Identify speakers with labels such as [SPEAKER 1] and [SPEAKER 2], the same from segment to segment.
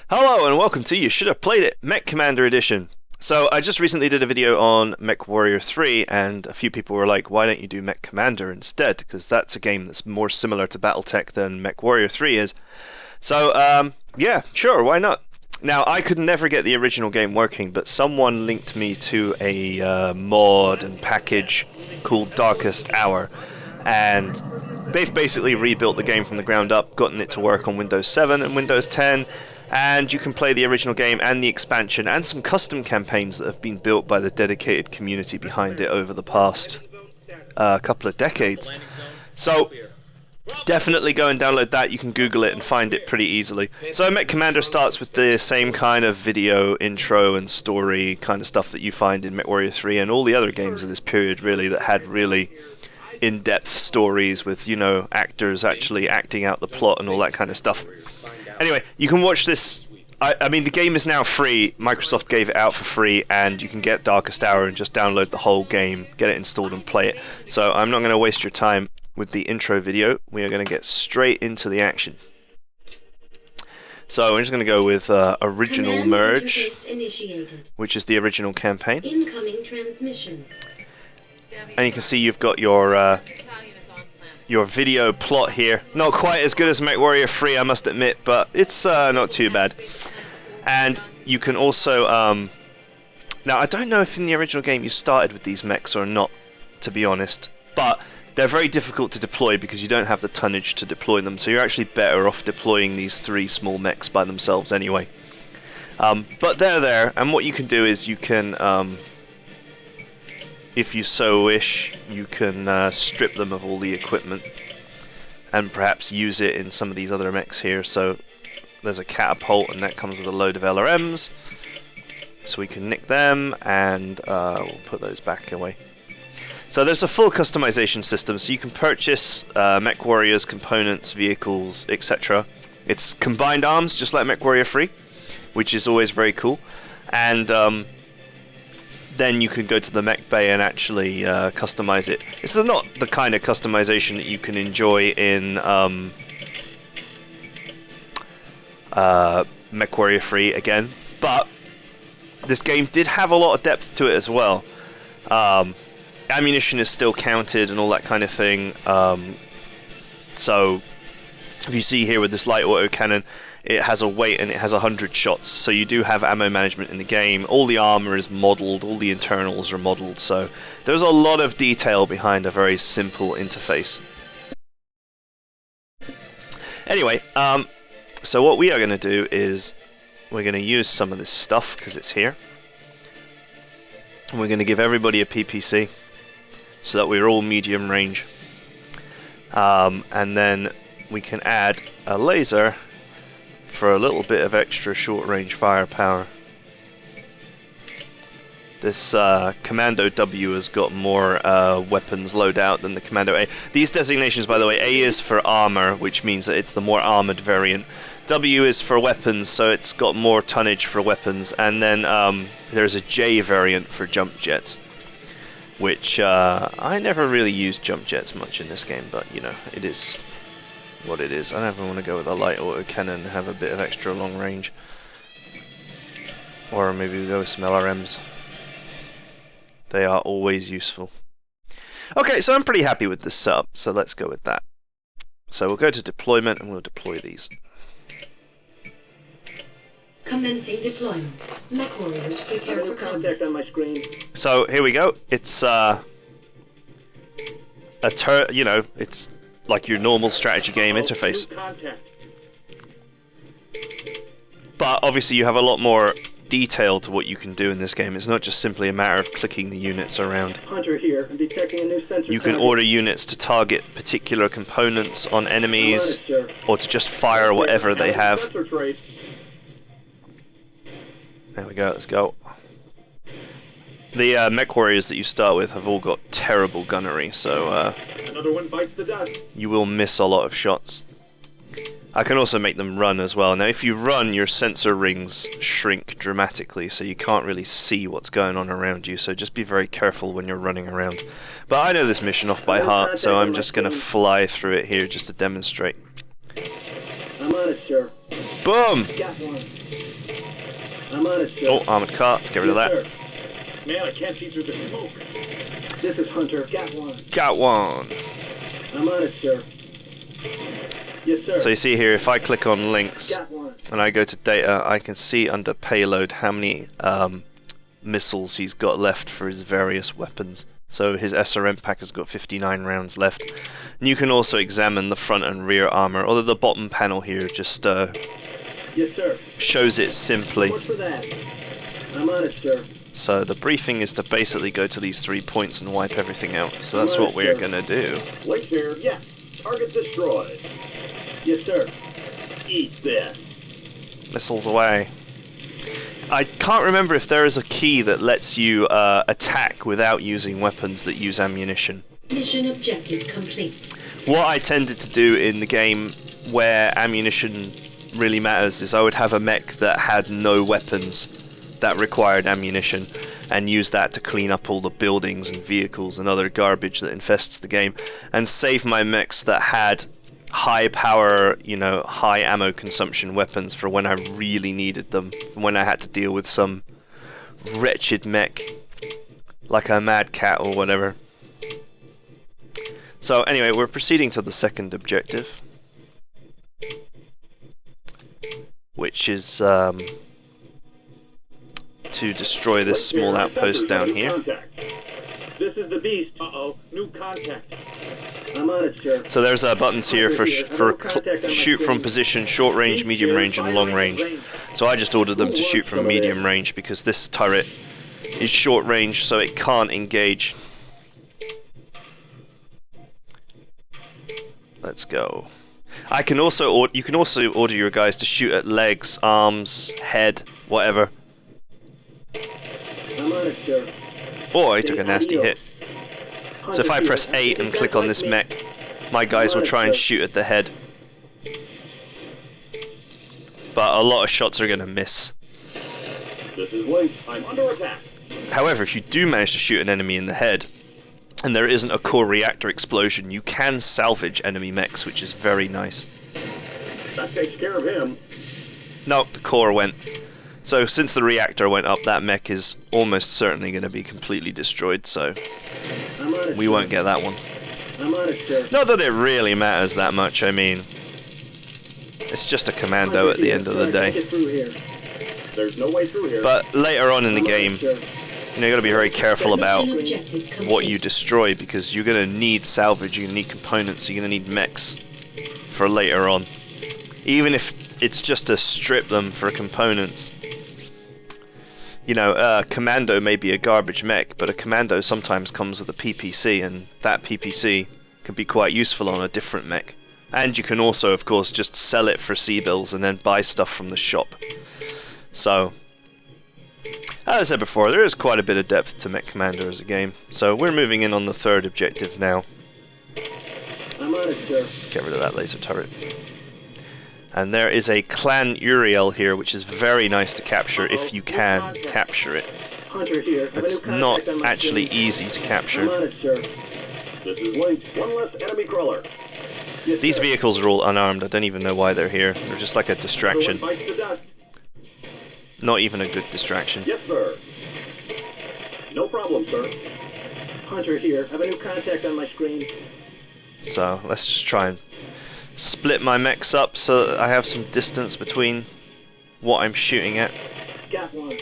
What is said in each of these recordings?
[SPEAKER 1] Hello and welcome to You Should Have Played It, Mech Commander Edition. So I just recently did a video on Mech Warrior 3 and a few people were like, why don't you do Mech Commander instead? Because that's a game that's more similar to Battletech than Mech Warrior 3 is. So yeah, sure, why not? Now I could never get the original game working, but someone linked me to a mod and package called Darkest Hour, and they've basically rebuilt the game from the ground up, gotten it to work on Windows 7 and Windows 10, and you can play the original game and the expansion and some custom campaigns that have been built by the dedicated community behind it over the past couple of decades. So definitely go and download that. You can Google it and find it pretty easily. So Mech Commander starts with the same kind of video intro and story kind of stuff that you find in Mech Warrior 3 and all the other games of this period, really, that had really in-depth stories with, you know, actors actually acting out the plot and all that kind of stuff. Anyway, you can watch this. I mean, the game is now free. Microsoft gave it out for free, and you can get Darkest Hour and just download the whole game, get it installed and play it. So I'm not going to waste your time with the intro video. We are going to get straight into the action. So I'm just going to go with original merge, which is the original campaign.
[SPEAKER 2] Incoming transmission.
[SPEAKER 1] And you can see you've got your video plot here. Not quite as good as Mech Warrior 3, I must admit, but it's not too bad. And you can also now I don't know if in the original game you started with these mechs or not, to be honest, but they're very difficult to deploy because you don't have the tonnage to deploy them, so you're actually better off deploying these three small mechs by themselves anyway. But they're there, and what you can do is you can if you so wish, you can strip them of all the equipment and perhaps use it in some of these other mechs here. So there's a catapult, and that comes with a load of LRMs, so we can nick them, and we'll put those back away. So there's a full customization system, so you can purchase Mech Warriors, components, vehicles, etc. It's combined arms, just like Mech Warrior 3, which is always very cool. And then you can go to the mech bay and actually customize it. This is not the kind of customization that you can enjoy in Mech Warrior 3 again, but this game did have a lot of depth to it as well. Ammunition is still counted and all that kind of thing. So if you see here with this light autocannon, it has a weight and it has 100 shots, so you do have ammo management in the game. All the armor is modeled, all the internals are modeled, so there's a lot of detail behind a very simple interface. Anyway, so what we are going to do is we're going to use some of this stuff because it's here. We're going to give everybody a PPC so that we're all medium range, and then we can add a laser for a little bit of extra short-range firepower. This Commando W has got more weapons loadout than the Commando A. These designations, by the way, A is for armor, which means that it's the more armored variant. W is for weapons, so it's got more tonnage for weapons. And then there's a J variant for jump jets, which I never really used jump jets much in this game, but you know, it is what it is. I never want to go with a light autocannon and have a bit of extra long range. Or maybe we go with some LRMs. They are always useful. Okay, so I'm pretty happy with this setup, so let's go with that. So we'll go to deployment and we'll deploy these.
[SPEAKER 2] Commencing deployment. Mech Warriors prepare for combat.
[SPEAKER 3] On my screen.
[SPEAKER 1] So here we go. It's you know, it's like your normal strategy game interface. But obviously you have a lot more detail to what you can do in this game. It's not just simply a matter of clicking the units around.
[SPEAKER 3] Hunter here. I'm detecting a new sensor.
[SPEAKER 1] You can order units to target particular components on enemies, or to just fire whatever they have. There we go, let's go. The Mech Warriors that you start with have all got terrible gunnery, so
[SPEAKER 3] another one bites the dust.
[SPEAKER 1] You will miss a lot of shots. I can also make them run as well. Now if you run, your sensor rings shrink dramatically, so you can't really see what's going on around you, so just be very careful when you're running around. But I know this mission off by heart, so I'm just going to fly through it here just to demonstrate.
[SPEAKER 3] I'm on it, sir.
[SPEAKER 1] Boom!
[SPEAKER 3] Got one. I'm on it, sir.
[SPEAKER 1] Oh, armored car. Let's get rid of that.
[SPEAKER 3] Yes, sir. Man, I can't see through the smoke. This is Hunter. Got one.
[SPEAKER 1] Got one.
[SPEAKER 3] I'm on it, sir. Yes, sir.
[SPEAKER 1] So you see here, if I click on links
[SPEAKER 3] Got one.
[SPEAKER 1] and I go to data, I can see under payload how many missiles he's got left for his various weapons. So his SRM pack has got 59 rounds left. And you can also examine the front and rear armor, although the bottom panel here just
[SPEAKER 3] Yes, sir.
[SPEAKER 1] shows it simply.
[SPEAKER 3] What's for that? I'm on it, sir.
[SPEAKER 1] So the briefing is to basically go to these 3 points and wipe everything out. So that's what we're going to do.
[SPEAKER 3] Wait here. Yes. Target destroyed. Yes, sir. Eat this.
[SPEAKER 1] Missiles away. I can't remember if there is a key that lets you attack without using weapons that use ammunition.
[SPEAKER 2] Mission objective complete.
[SPEAKER 1] What I tended to do in the game where ammunition really matters is I would have a mech that had no weapons that required ammunition and use that to clean up all the buildings and vehicles and other garbage that infests the game, and save my mechs that had high power, you know, high ammo consumption weapons for when I really needed them, when I had to deal with some wretched mech like a Mad Cat or whatever. So anyway, we're proceeding to the second objective, which is to destroy this small outpost down here.
[SPEAKER 3] This is the beast. Uh-oh. New contact. I'm on it, sir.
[SPEAKER 1] So there's buttons here for shoot from position, short range, medium range, and long range. So I just ordered them to shoot from medium range because this turret is short range, so it can't engage. Let's go. You can also order your guys to shoot at legs, arms, head, whatever.
[SPEAKER 3] I'm on it, sir.
[SPEAKER 1] Oh, I took a nasty hit. So if I press 8 and click on this mech, my guys will try and shoot at the head. But a lot of shots are going to miss.
[SPEAKER 3] This is Link. I'm under attack.
[SPEAKER 1] However, if you do manage to shoot an enemy in the head, and there isn't a core reactor explosion, you can salvage enemy mechs, which is very nice.
[SPEAKER 3] That takes care of him.
[SPEAKER 1] No, the core went. So since the reactor went up, that mech is almost certainly going to be completely destroyed, so
[SPEAKER 3] I'm on it,
[SPEAKER 1] we won't get that one.
[SPEAKER 3] I'm on it, sir.
[SPEAKER 1] Not that it really matters that much, I mean, it's just a commando at the end of the day.
[SPEAKER 3] Get through here. There's no way through here.
[SPEAKER 1] But later on in the game,
[SPEAKER 3] Sir.
[SPEAKER 1] you know, you got to be very careful about
[SPEAKER 2] Mission objective complete.
[SPEAKER 1] what you destroy, because you're going to need salvage, you're going to need components, you're going to need mechs for later on. Even if it's just to strip them for components. You know, commando may be a garbage mech, but a commando sometimes comes with a PPC, and that PPC can be quite useful on a different mech. And you can also, of course, just sell it for C-bills and then buy stuff from the shop. So, as I said before, there is quite a bit of depth to Mech Commander as a game. So we're moving in on the third objective now.
[SPEAKER 3] I'm on it, sir.
[SPEAKER 1] Let's get rid of that laser turret. And there is a Clan Uriel here, which is very nice to capture if you can capture it.
[SPEAKER 3] Hunter here. Have a
[SPEAKER 1] It's
[SPEAKER 3] new
[SPEAKER 1] not
[SPEAKER 3] contact on my
[SPEAKER 1] actually
[SPEAKER 3] screen.
[SPEAKER 1] easy to
[SPEAKER 3] I'm
[SPEAKER 1] capture.
[SPEAKER 3] on it, sir. This is Link. One less enemy crawler. Yes,
[SPEAKER 1] These
[SPEAKER 3] sir.
[SPEAKER 1] vehicles are all unarmed. I don't even know why they're here. They're just like a distraction.
[SPEAKER 3] Everyone bites the dust.
[SPEAKER 1] Not even a good distraction.
[SPEAKER 3] Yes, sir. No problem, sir. Hunter here. Have a new contact on my screen.
[SPEAKER 1] So let's just try and split my mechs up so that I have some distance between what I'm shooting at.
[SPEAKER 3] Got one.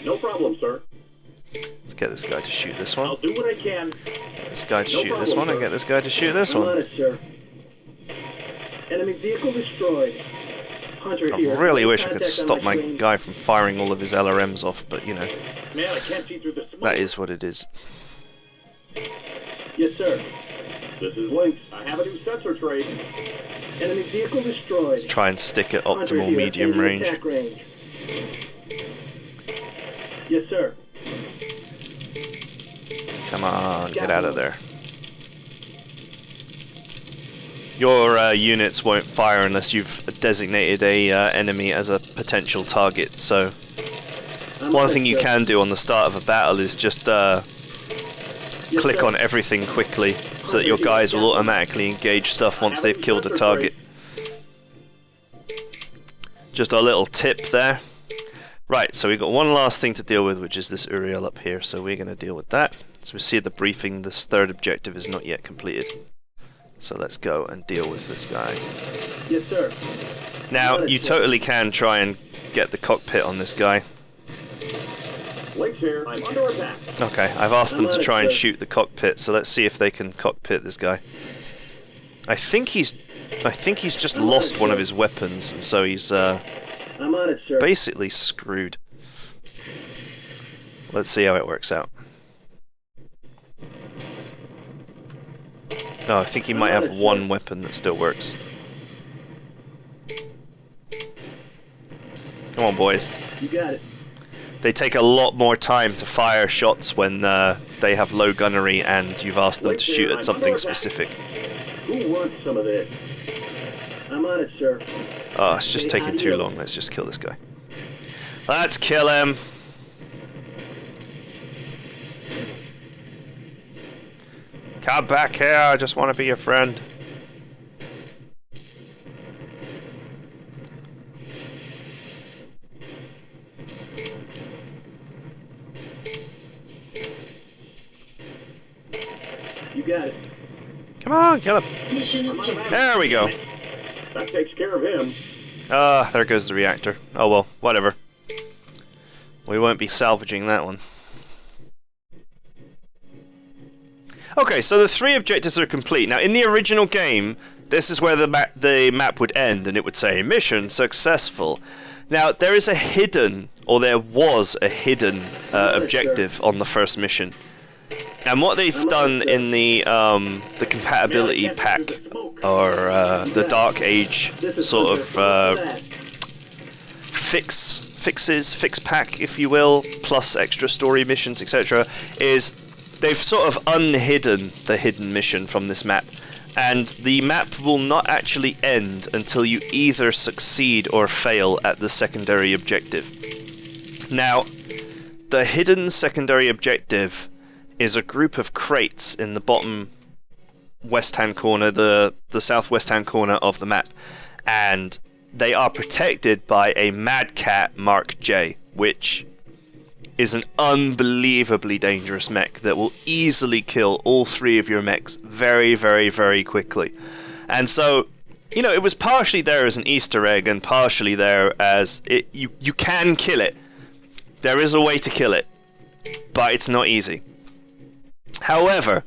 [SPEAKER 3] No problem, sir.
[SPEAKER 1] Let's get this guy to shoot this
[SPEAKER 3] I'll
[SPEAKER 1] one.
[SPEAKER 3] do what I can.
[SPEAKER 1] This guy to
[SPEAKER 3] No
[SPEAKER 1] shoot this
[SPEAKER 3] problem,
[SPEAKER 1] one, and
[SPEAKER 3] sir.
[SPEAKER 1] get this guy to shoot this
[SPEAKER 3] I'm on
[SPEAKER 1] one.
[SPEAKER 3] it, sir. Enemy vehicle destroyed. Hunter
[SPEAKER 1] I
[SPEAKER 3] here.
[SPEAKER 1] really
[SPEAKER 3] New
[SPEAKER 1] wish I could
[SPEAKER 3] contact on
[SPEAKER 1] stop my
[SPEAKER 3] screen.
[SPEAKER 1] guy from firing all of his LRMs off, but you know,
[SPEAKER 3] Man, I can't see through the smoke.
[SPEAKER 1] that is what it is.
[SPEAKER 3] Yes, sir. This is Link. I have a new sensor trade. Enemy vehicle destroyed.
[SPEAKER 1] Try and stick at
[SPEAKER 3] Hunter
[SPEAKER 1] optimal
[SPEAKER 3] here,
[SPEAKER 1] medium
[SPEAKER 3] engine
[SPEAKER 1] range.
[SPEAKER 3] attack range. Yes, sir.
[SPEAKER 1] Come on, get out of there. Your units won't fire unless you've designated a enemy as a potential target, so
[SPEAKER 3] I'm
[SPEAKER 1] one
[SPEAKER 3] on it,
[SPEAKER 1] thing you
[SPEAKER 3] sir.
[SPEAKER 1] can do on the start of a battle is just
[SPEAKER 3] Yes,
[SPEAKER 1] click
[SPEAKER 3] sir.
[SPEAKER 1] on everything quickly so that your guys will automatically engage stuff once they've killed a target. Just a little tip there. Right, so we've got one last thing to deal with, which is this Uriel up here, so we're going to deal with that. So we see the briefing, this third objective is not yet completed. So let's go and deal with this guy.
[SPEAKER 3] Yes, sir.
[SPEAKER 1] Now, you totally can try and get the cockpit on this guy.
[SPEAKER 3] Wait here. I'm under attack.
[SPEAKER 1] Okay, I've asked them to try and shoot the cockpit, so let's see if they can cockpit this guy. I think he's just lost one of his weapons, and so he's
[SPEAKER 3] I'm on it, sir.
[SPEAKER 1] basically screwed. Let's see how it works out. Oh, I think he might have one weapon that still works. Come on, boys.
[SPEAKER 3] You got it.
[SPEAKER 1] They take a lot more time to fire shots when they have low gunnery and you've asked them to shoot at something specific.
[SPEAKER 3] Who wants some of this? I'm on it, sir.
[SPEAKER 1] Oh, it's just taking too long. Let's just kill this guy. Let's kill him. Come back here, I just want to be your friend.
[SPEAKER 3] You got it.
[SPEAKER 1] Come on, kill him.
[SPEAKER 2] Mission objective.
[SPEAKER 1] There we go.
[SPEAKER 3] That takes care of him.
[SPEAKER 1] Ah, there goes the reactor. Oh well, whatever. We won't be salvaging that one. Okay, so the 3 objectives are complete. Now, in the original game, this is where the map would end, and it would say, mission successful. Now, there is a hidden, or there was a hidden objective on the first mission. And what they've done in the compatibility pack, or the Dark Age sort of fix pack, if you will, plus extra story missions, etc., is they've sort of unhidden the hidden mission from this map. And the map will not actually end until you either succeed or fail at the secondary objective. Now, the hidden secondary objective is a group of crates in the bottom west-hand corner, the southwest-hand corner of the map. And they are protected by a Mad Cat Mark J, which is an unbelievably dangerous mech that will easily kill all 3 of your mechs very, very, very quickly. And so, you know, it was partially there as an Easter egg and partially there as you can kill it. There is a way to kill it, but it's not easy. However,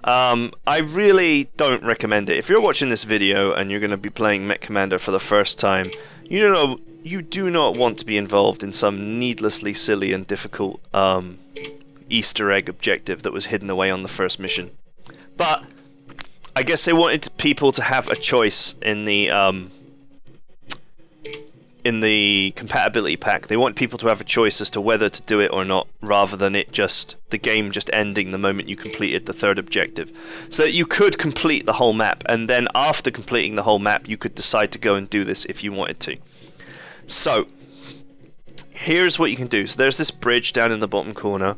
[SPEAKER 1] I really don't recommend it. If you're watching this video and you're going to be playing Mech Commander for the first time, you do not want to be involved in some needlessly silly and difficult Easter egg objective that was hidden away on the first mission. But I guess they wanted people to have a choice in the compatibility pack. They want people to have a choice as to whether to do it or not, rather than the game just ending the moment you completed the 3rd objective. So that you could complete the whole map, and then after completing the whole map, you could decide to go and do this if you wanted to. So, here's what you can do. So there's this bridge down in the bottom corner,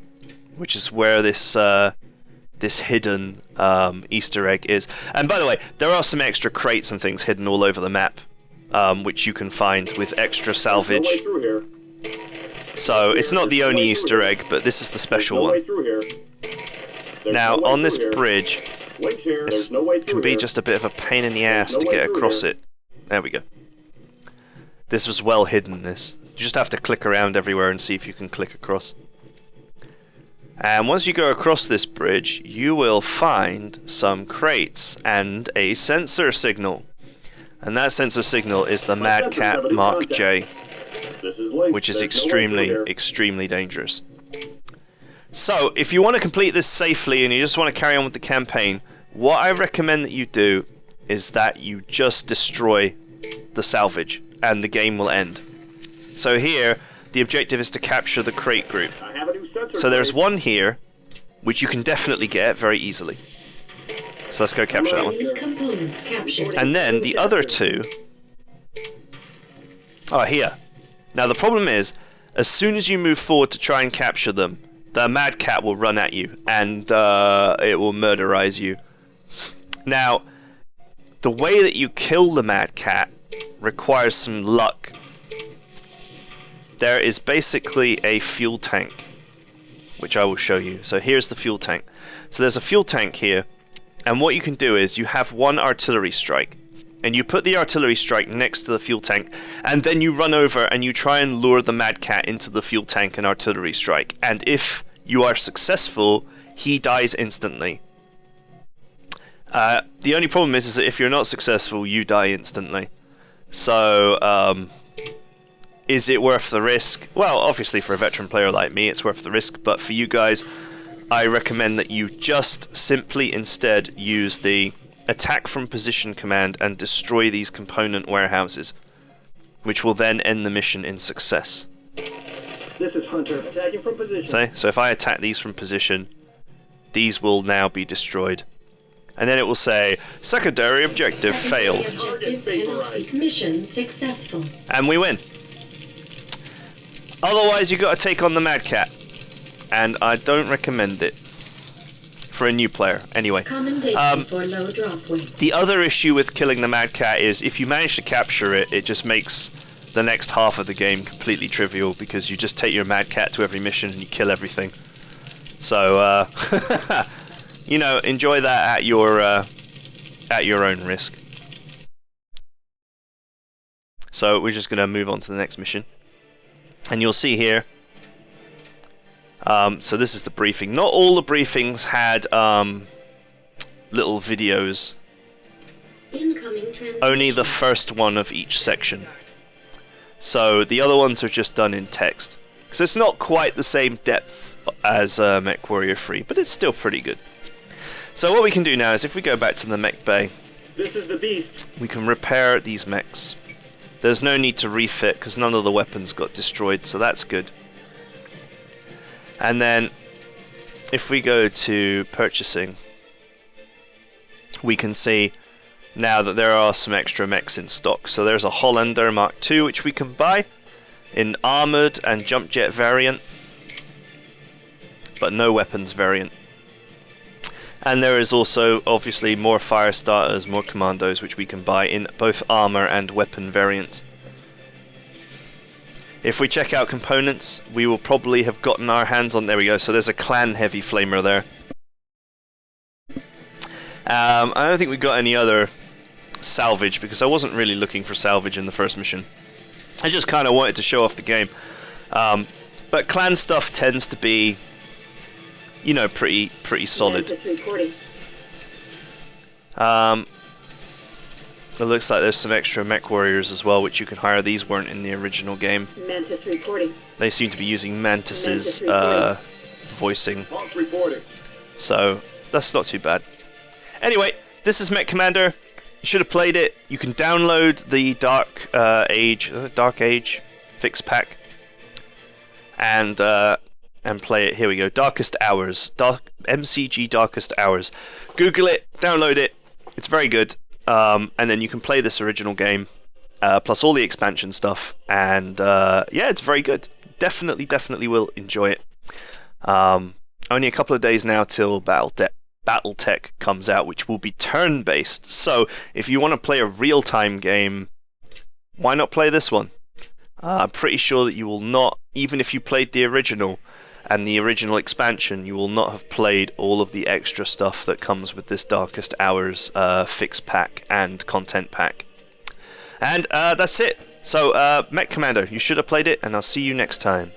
[SPEAKER 1] which is where this hidden Easter egg is. And by the way, there are some extra crates and things hidden all over the map, which you can find with extra salvage. So it's not the only Easter egg, but this is the special one. Now, on this bridge, it can be just a bit of a pain in the ass to get across it. There we go. This was well hidden, this. You just have to click around everywhere and see if you can click across. And once you go across this bridge, you will find some crates and a sensor signal. And that sensor signal is the Mad Cat Mark J, which is extremely, extremely dangerous. So, if you want to complete this safely and you just want to carry on with the campaign, what I recommend that you do is that you just destroy the salvage, and the game will end. So here, the objective is to capture the crate group. So there's one here, which you can definitely get very easily. So let's go capture that one.
[SPEAKER 2] Components captured.
[SPEAKER 1] And then the other 2 are here. Now the problem is, as soon as you move forward to try and capture them, the Mad Cat will run at you, and it will murderize you. Now, the way that you kill the Mad Cat requires some luck. there is basically a fuel tank, which I will show you. So here's the fuel tank. So there's a fuel tank here, and what you can do is you have one artillery strike, and you put the artillery strike next to the fuel tank, and then you run over and you try and lure the Mad Cat into the fuel tank and artillery strike. And if you are successful, he dies instantly. The only problem is that if you're not successful, you die instantly. So, is it worth the risk? Well, obviously for a veteran player like me, it's worth the risk, but for you guys, I recommend that you just simply instead use the attack from position command and destroy these component warehouses, which will then end the mission in success.
[SPEAKER 3] This is Hunter, attacking from position.
[SPEAKER 1] So if I attack these from position, these will now be destroyed. And then it will say, secondary objective failed.
[SPEAKER 2] Objective cannot be mission successful.
[SPEAKER 1] And we win. Otherwise, you've got to take on the Mad Cat. And I don't recommend it. For a new player, anyway.
[SPEAKER 2] Commendation for low drop weight.
[SPEAKER 1] The other issue with killing the Mad Cat is, if you manage to capture it, it just makes the next half of the game completely trivial, because you just take your Mad Cat to every mission and you kill everything. So, you know, enjoy that at your own risk. So we're just going to move on to the next mission, and you'll see here. So this is the briefing. Not all the briefings had little videos.
[SPEAKER 2] Incoming transmission.
[SPEAKER 1] Only the first one of each section. So the other ones are just done in text. So it's not quite the same depth as Mech Warrior 3, but it's still pretty good. So what we can do now is, if we go back to the mech bay,
[SPEAKER 3] This is the beast.
[SPEAKER 1] we can repair these mechs. There's no need to refit because none of the weapons got destroyed, so that's good. And then if we go to purchasing, we can see now that there are some extra mechs in stock. So there's a Hollander Mark II which we can buy in armoured and jump jet variant, but no weapons variant. And there is also obviously more fire starters, more commandos which we can buy in both armour and weapon variants. If we check out components, we will probably have gotten our hands on... There we go, so there's a clan heavy flamer there. I don't think we got any other salvage, because I wasn't really looking for salvage in the first mission. I just kind of wanted to show off the game. But clan stuff tends to be, you know, pretty solid. It looks like there's some extra mech warriors as well, which you can hire. These weren't in the original game.
[SPEAKER 3] Mantis reporting.
[SPEAKER 1] They seem to be using Mantis's voicing,
[SPEAKER 3] Reporting.
[SPEAKER 1] so that's not too bad. Anyway, this is Mech Commander. You should have played it. You can download the Dark Age fix pack and play it. Here we go. Darkest Hours, MCG Darkest Hours. Google it, download it. It's very good. And then you can play this original game, plus all the expansion stuff, and yeah, it's very good. Definitely will enjoy it. Only a couple of days now till Battletech comes out, which will be turn-based. So if you want to play a real-time game, why not play this one? I'm pretty sure that you will not, even if you played the original and the original expansion, you will not have played all of the extra stuff that comes with this Darkest Hours fix pack and content pack. And that's it. So, Mech Commander, you should have played it, and I'll see you next time.